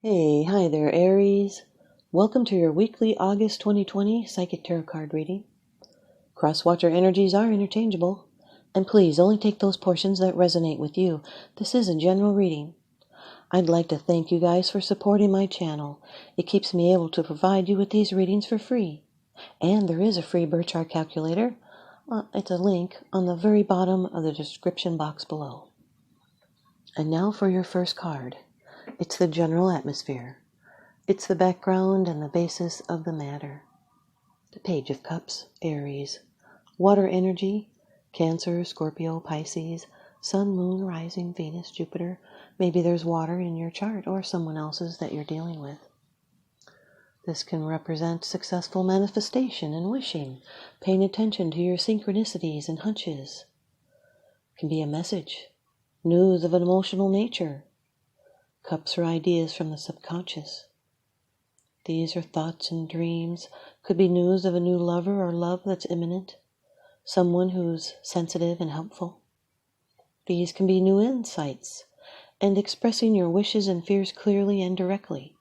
Hey, hi there, Aries. Welcome to your weekly August 2020 Psychic Tarot card reading. Cross-watcher energies are interchangeable, and please only take those portions that resonate with you. This is a general reading. I'd like to thank you guys for supporting my channel. It keeps me able to provide you with these readings for free. And there is a free birth chart calculator. It's a link on the very bottom of the description box below. And now for your first card. It's the general atmosphere. It's the background and the basis of the matter. The Page of Cups, Aries. Water energy, Cancer, Scorpio, Pisces, Sun, Moon, Rising, Venus, Jupiter. Maybe there's water in your chart or someone else's that you're dealing with. This can represent successful manifestation and wishing, paying attention to your synchronicities and hunches. It can be a message, news of an emotional nature. Cups are ideas from the subconscious. These are thoughts and dreams, could be news of a new lover or love that's imminent, someone who's sensitive and helpful. These can be new insights and expressing your wishes and fears clearly and directly.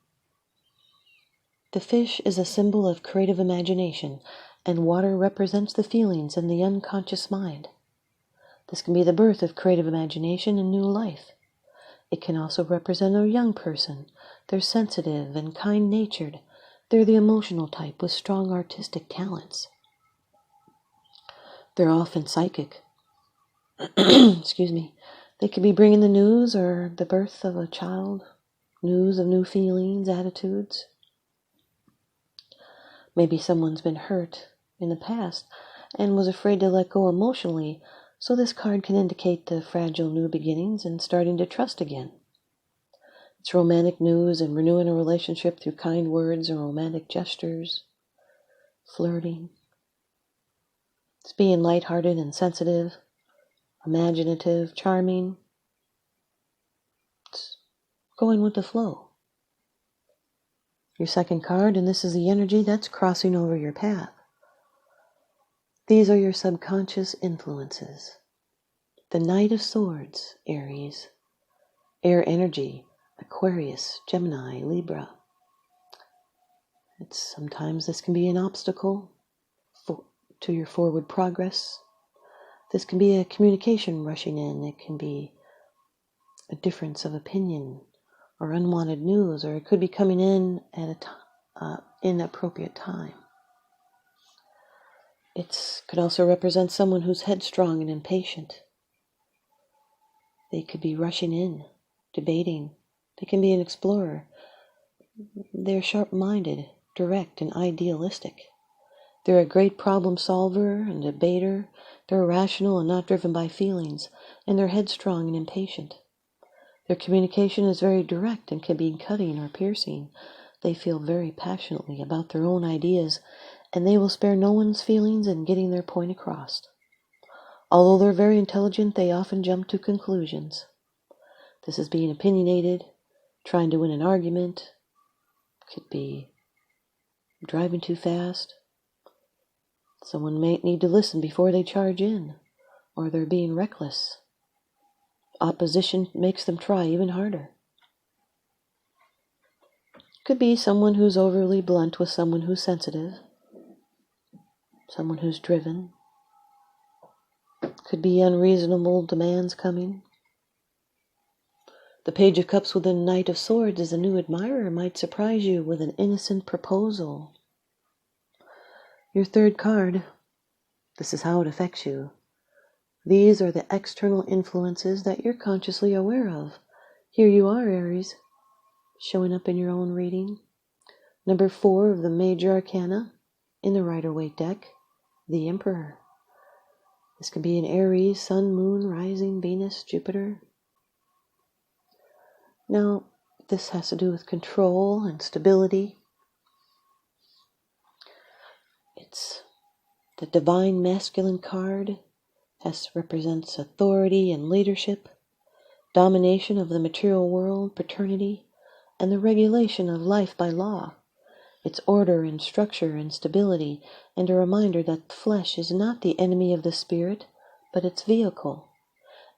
The fish is a symbol of creative imagination, and water represents the feelings and the unconscious mind. This can be the birth of creative imagination and new life. It can also represent a young person. They're sensitive and kind-natured. They're the emotional type with strong artistic talents. They're often psychic. Excuse me. They could be bringing the news or the birth of a child, news of new feelings, attitudes. Maybe someone's been hurt in the past and was afraid to let go emotionally, so this card can indicate the fragile new beginnings and starting to trust again. It's romantic news and renewing a relationship through kind words and romantic gestures, flirting. It's being lighthearted and sensitive, imaginative, charming. It's going with the flow. Your second card, and this is the energy that's crossing over your path. These are your subconscious influences. The Knight of Swords, Aries. Air energy, Aquarius, Gemini, Libra. Sometimes this can be an obstacle to your forward progress. This can be a communication rushing in. It can be a difference of opinion or unwanted news, or it could be coming in at an inappropriate time. It could also represent someone who's headstrong and impatient. They could be rushing in, debating. They can be an explorer. They're sharp-minded, direct, and idealistic. They're a great problem solver and debater. They're rational and not driven by feelings, and they're headstrong and impatient. Their communication is very direct and can be cutting or piercing. They feel very passionately about their own ideas, and they will spare no one's feelings in getting their point across. Although they're very intelligent, they often jump to conclusions. This is being opinionated, trying to win an argument. Could be driving too fast. Someone may need to listen before they charge in, or they're being reckless. Opposition makes them try even harder. Could be someone who's overly blunt with someone who's sensitive, someone who's driven. Could be unreasonable demands coming. The Page of Cups with the Knight of Swords as a new admirer might surprise you with an innocent proposal. Your third card, this is how it affects you. These are the external influences that you're consciously aware of. Here you are, Aries, showing up in your own reading. Number 4 of the Major Arcana in the Rider-Waite deck, the Emperor. This can be an Aries, Sun, Moon, Rising, Venus, Jupiter. Now, this has to do with control and stability. It's the Divine Masculine card. Represents authority and leadership, domination of the material world, paternity, and the regulation of life by law. It's order and structure and stability, and a reminder that the flesh is not the enemy of the spirit, but its vehicle.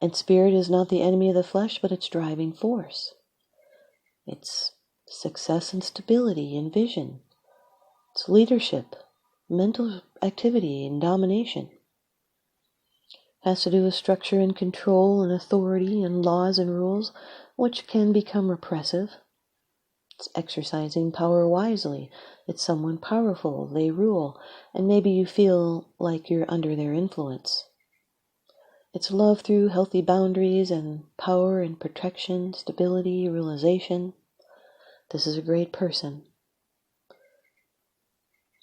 And spirit is not the enemy of the flesh, but its driving force. It's success and stability and vision. It's leadership, mental activity and domination. Has to do with structure and control and authority and laws and rules, which can become repressive. It's exercising power wisely. It's someone powerful, they rule, and maybe you feel like you're under their influence. It's love through healthy boundaries and power and protection, stability, realization. This is a great person.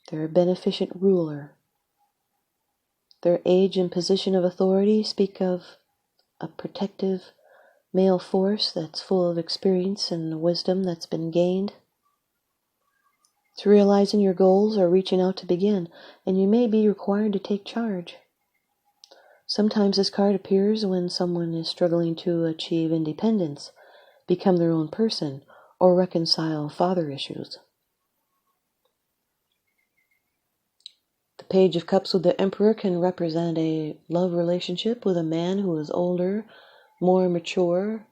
They're a beneficent ruler. Their age and position of authority speak of a protective male force that's full of experience and wisdom that's been gained. It's realizing your goals or reaching out to begin, and you may be required to take charge. Sometimes this card appears when someone is struggling to achieve independence, become their own person, or reconcile father issues. The Page of Cups with the Emperor can represent a love relationship with a man who is older, more mature.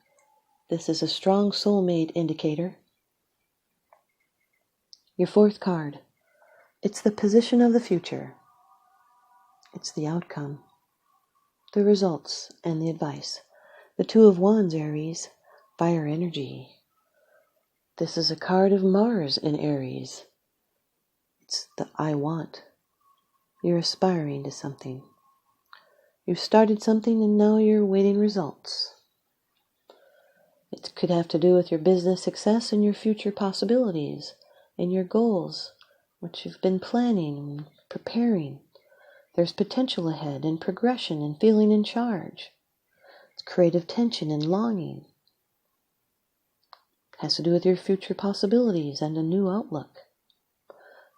This is a strong soulmate indicator. Your fourth card. It's the position of the future. It's the outcome, the results, and the advice. The Two of Wands, Aries, fire energy. This is a card of Mars in Aries. It's the I want. You're aspiring to something. You've started something and now you're waiting results. It could have to do with your business success and your future possibilities and your goals, what you've been planning and preparing. There's potential ahead and progression and feeling in charge. It's creative tension and longing. It has to do with your future possibilities and a new outlook.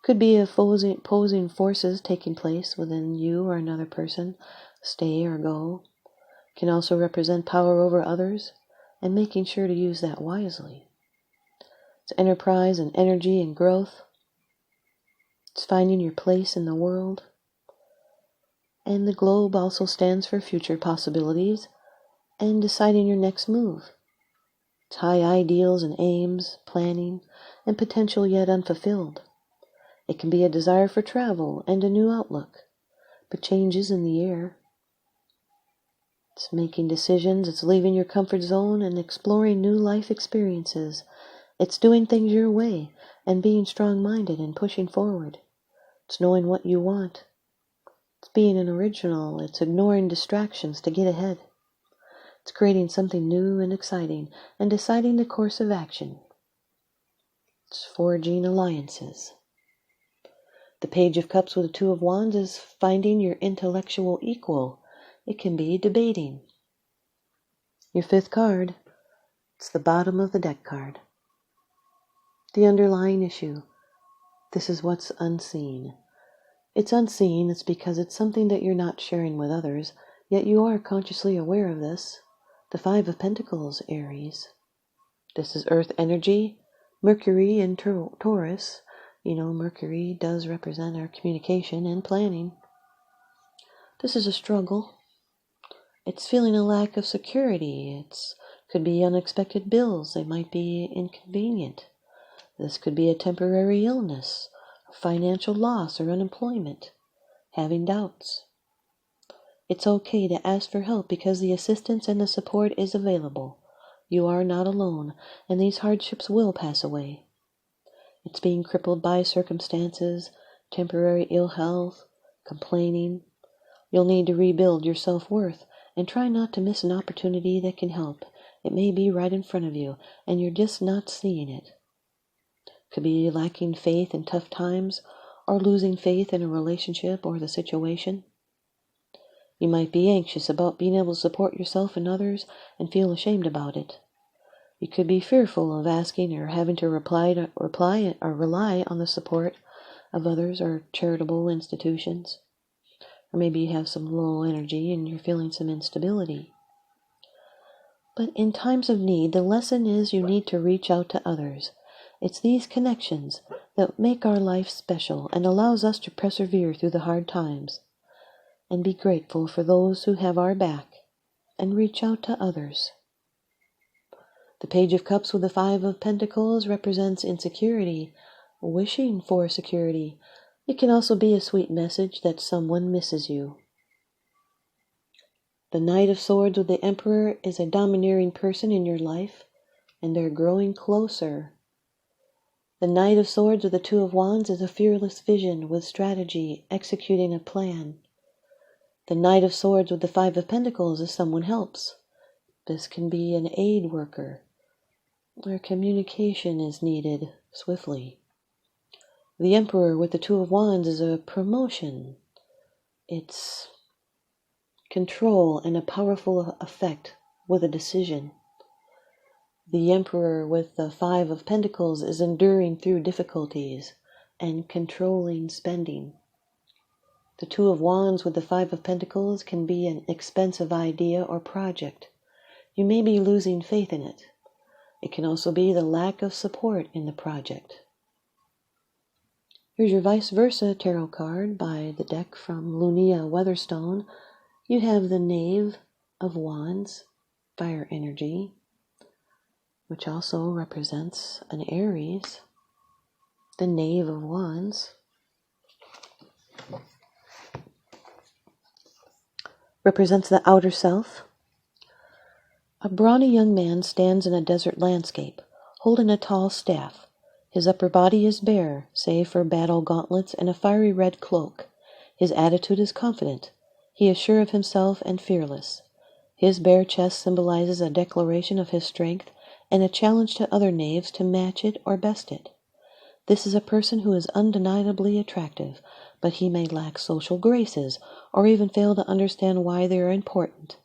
Could be opposing forces taking place within you or another person, stay or go. Can also represent power over others and making sure to use that wisely. It's enterprise and energy and growth. It's finding your place in the world. And the globe also stands for future possibilities and deciding your next move. It's high ideals and aims, planning, and potential yet unfulfilled. It can be a desire for travel and a new outlook, but changes in the air. It's making decisions, it's leaving your comfort zone and exploring new life experiences. It's doing things your way and being strong-minded and pushing forward. It's knowing what you want. It's being an original. It's ignoring distractions to get ahead. It's creating something new and exciting and deciding the course of action. It's forging alliances. The Page of Cups with the Two of Wands is finding your intellectual equal. It can be debating. Your fifth card, it's the bottom of the deck card. The underlying issue. This is what's unseen. It's unseen, it's because it's something that you're not sharing with others, yet you are consciously aware of this. The Five of Pentacles, Aries. This is earth energy, Mercury in Taurus. You know, Mercury does represent our communication and planning. This is a struggle. It's feeling a lack of security. Could be unexpected bills. They might be inconvenient. This could be a temporary illness, financial loss or unemployment, having doubts. It's okay to ask for help because the assistance and the support is available. You are not alone, and these hardships will pass away. It's being crippled by circumstances, temporary ill health, complaining. You'll need to rebuild your self-worth and try not to miss an opportunity that can help. It may be right in front of you, and you're just not seeing it. Could be lacking faith in tough times or losing faith in a relationship or the situation. You might be anxious about being able to support yourself and others and feel ashamed about it. You could be fearful of asking or having to rely on the support of others or charitable institutions. Or maybe you have some low energy and you're feeling some instability. But in times of need, the lesson is you need to reach out to others. It's these connections that make our life special and allows us to persevere through the hard times. And be grateful for those who have our back and reach out to others. The Page of Cups with the Five of Pentacles represents insecurity, wishing for security. It can also be a sweet message that someone misses you. The Knight of Swords with the Emperor is a domineering person in your life, and they're growing closer. The Knight of Swords with the Two of Wands is a fearless vision with strategy, executing a plan. The Knight of Swords with the Five of Pentacles is someone helps. This can be an aid worker, where communication is needed swiftly. The Emperor with the Two of Wands is a promotion. It's control and a powerful effect with a decision. The Emperor with the Five of Pentacles is enduring through difficulties and controlling spending. The Two of Wands with the Five of Pentacles can be an expensive idea or project. You may be losing faith in it. It can also be the lack of support in the project. Here's your ViceVersa Tarot card by the deck from Lunaea Weatherstone. You have the Knave of Wands, fire energy, which also represents an Aries. The Knave of Wands represents the outer self. A brawny young man stands in a desert landscape, holding a tall staff. His upper body is bare, save for battle gauntlets and a fiery red cloak. His attitude is confident. He is sure of himself and fearless. His bare chest symbolizes a declaration of his strength and a challenge to other knaves to match it or best it. This is a person who is undeniably attractive, but he may lack social graces or even fail to understand why they are important.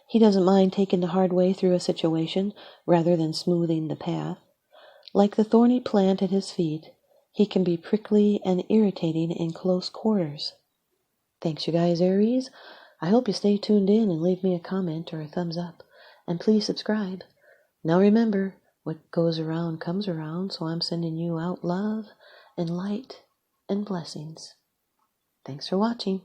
He doesn't mind taking the hard way through a situation rather than smoothing the path. Like the thorny plant at his feet, he can be prickly and irritating in close quarters. Thanks, you guys, Aries. I hope you stay tuned in and leave me a comment or a thumbs up. And please subscribe. Now remember, what goes around comes around, so I'm sending you out love and light and blessings. Thanks for watching.